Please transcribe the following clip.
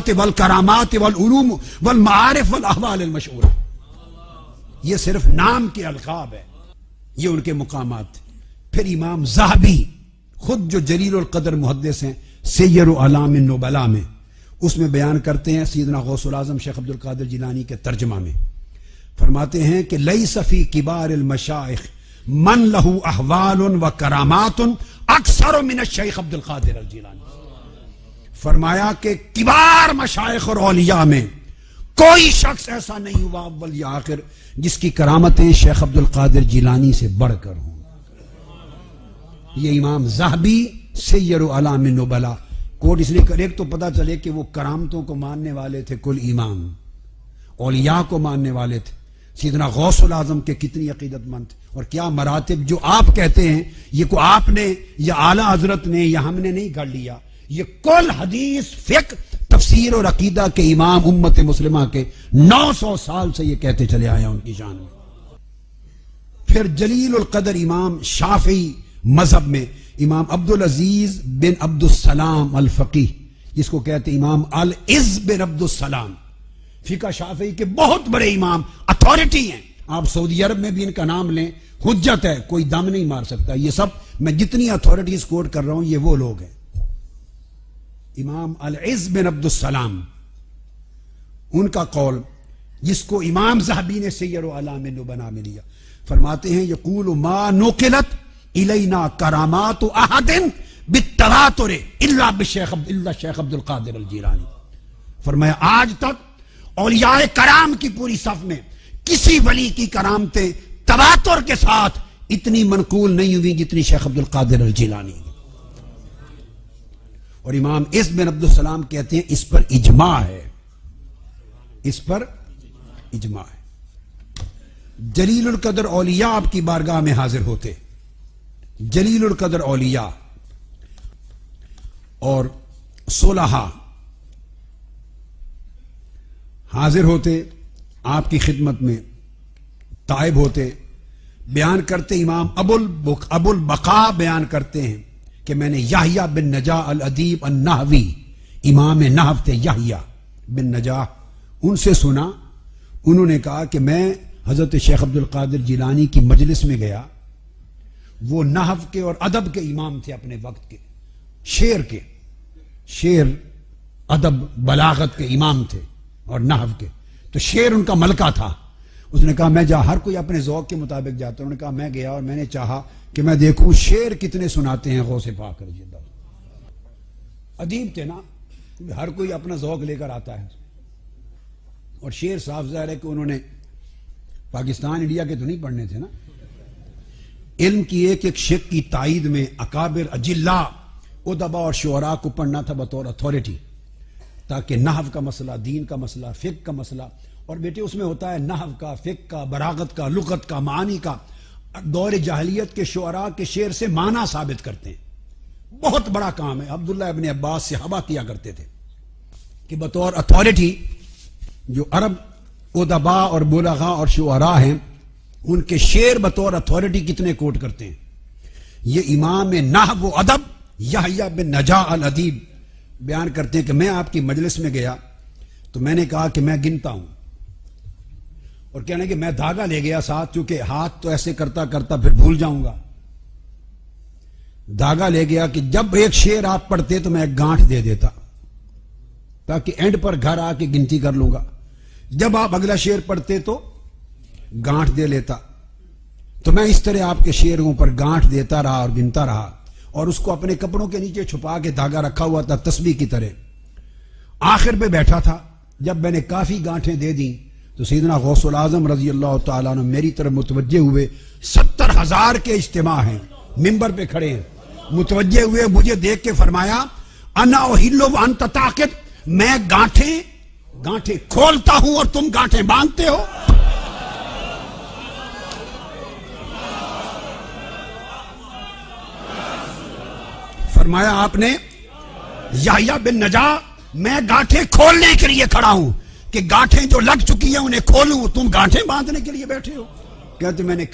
العلومات والکرامات والعلوم والمعارف والاحوال المشہورہ. یہ صرف نام کے القاب ہے، یہ ان کے مقامات. پھر امام ذہبی خود جو جلیل القدر محدث ہیں سیر اعلام النبلاء میں، اس میں بیان کرتے ہیں سیدنا غوث الاعظم شیخ عبد القادر جیلانی کے ترجمہ میں فرماتے ہیں کہ لیس فی کبار المشائخ من لہ احوال و کرامات اکثر من الشیخ عبد القادر الجیلانی. فرمایا کہ کبار مشائخ اور اولیاء میں کوئی شخص ایسا نہیں ہوا اول یا آخر جس کی کرامتیں شیخ عبد القادر جیلانی سے بڑھ کر ہوں. یہ امام ذہبی سیر اعلام النبلاء کوٹ اس لیے کرے تو پتہ چلے کہ وہ کرامتوں کو ماننے والے تھے کل ایمان، اولیاء کو ماننے والے تھے. سیدنا غوث الاعظم کے کتنی عقیدت مند تھے اور کیا مراتب جو آپ کہتے ہیں یہ کو آپ نے یا اعلیٰ حضرت نے یا ہم نے نہیں گھڑ لیا، یہ کل حدیث فقہ تفسیر اور عقیدہ کے امام امت مسلمہ کے 900 سال سے یہ کہتے چلے آئے ہیں ان کی شان میں. پھر جلیل القدر امام شافعی مذہب میں امام عبدالعزیز بن عبد السلام الفقیہ، جس کو کہتے امام العز بن عبد السلام، فقہ شافعی کے بہت بڑے امام، اتھارٹی ہیں. آپ سعودی عرب میں بھی ان کا نام لیں، حجت ہے، کوئی دم نہیں مار سکتا. یہ سب میں جتنی اتھارٹیز کوٹ کر رہا ہوں یہ وہ لوگ ہیں. امام العز بن عبد السلام، ان کا قول جس کو امام ذہبی نے سیر اعلام النبلاء میں لیا، فرماتے ہیں یقول ما نقلت الینا کرامات احد بالتواتر الا بالشیخ شیخ عبد القادر الجیلانی. فرمایا آج تک اولیاء کرام کی پوری صف میں کسی ولی کی کرامتیں تواتر کے ساتھ اتنی منقول نہیں ہوئی جتنی شیخ عبد القادر الجیلانی. اور امام عز بن عبد السلام کہتے ہیں اس پر اجماع ہے، اس پر اجماع ہے. جلیل القدر اولیاء آپ کی بارگاہ میں حاضر ہوتے، جلیل القدر اولیاء اور صلحاء حاضر ہوتے آپ کی خدمت میں، تائب ہوتے. بیان کرتے امام ابو البقاء بیان کرتے ہیں کہ میں نے یحییٰ بن نجاح الادیب النحوی، امام نحو تھے یحییٰ بن نجاح، ان سے سنا. انہوں نے کہا کہ میں حضرت شیخ عبد القادر جیلانی کی مجلس میں گیا. وہ نحو کے اور ادب کے امام تھے اپنے وقت کے، شعر کے، شعر ادب بلاغت کے امام تھے اور نحو کے. تو شعر ان کا ملکہ تھا. اس نے کہا میں ہر کوئی اپنے ذوق کے مطابق جاتا ہوں. انہوں نے کہا میں گیا اور میں نے چاہا کہ میں دیکھوں شعر کتنے سناتے ہیں غوث پاک رضی اللہ. ادیب تھے نا، ہر کوئی اپنا ذوق لے کر آتا ہے. اور شعر صاف ظاہر ہے کہ انہوں نے پاکستان انڈیا کے تو نہیں پڑھنے تھے نا. علم کی ایک ایک شق کی تائید میں اکابر اجلاء ادبا اور شعراء کو پڑھنا تھا بطور اتھارٹی، تاکہ نحو کا مسئلہ، دین کا مسئلہ، فقہ کا مسئلہ. اور بیٹے اس میں ہوتا ہے نحو کا، فقہ کا، بلاغت کا، لغت کا، معانی کا. دور جاہلیت کے شعراء کے شعر سے معنی ثابت کرتے ہیں. بہت بڑا کام ہے. عبداللہ ابن عباس صحابہ کیا کرتے تھے کہ بطور اتھارٹی جو عرب ادبا اور بلغاء اور شعراء ہیں ان کے شعر بطور اتھارٹی کتنے کوٹ کرتے ہیں. یہ امام نحو و ادب یحییٰ بن نجاح الادیب بیان کرتے ہیں کہ میں آپ کی مجلس میں گیا تو میں نے کہا کہ میں گنتا ہوں، اور کہنے کہ میں دھاگا لے گیا ساتھ، چونکہ ہاتھ تو ایسے کرتا کرتا پھر بھول جاؤں گا. دھاگا لے گیا کہ جب ایک شعر آپ پڑھتے تو میں ایک گانٹھ دے دیتا تاکہ اینڈ پر گھر آ کے گنتی کر لوں گا. جب آپ اگلا شعر پڑھتے تو گانٹھ دے لیتا. تو میں اس طرح آپ کے شعروں پر گانٹھ دیتا رہا اور گنتا رہا، اور اس کو اپنے کپڑوں کے نیچے چھپا کے دھاگا رکھا ہوا تھا تسبیح کی طرح. آخر پہ بیٹھا تھا، جب میں نے کافی گانٹھیں دے دیں تو سیدنا غوث الاعظم رضی اللہ تعالیٰ عنہ میری طرف متوجہ ہوئے. 70,000 کے اجتماع ہیں، ممبر پہ کھڑے ہیں، متوجہ ہوئے مجھے دیکھ کے فرمایا انا احلو وانت طاقت، میں گانٹھیں کھولتا ہوں اور تم گانٹھیں باندھتے ہو. فرمایا آپ نے یحییٰ بن نجاح میں گانٹھیں کھولنے کے لیے کھڑا ہوں کہ گانٹھیں جو لگ چکی ہیں انہیں کھولوں، تم گانٹھیں باندھنے کے لیے بیٹھے ہو. کہتے میں نے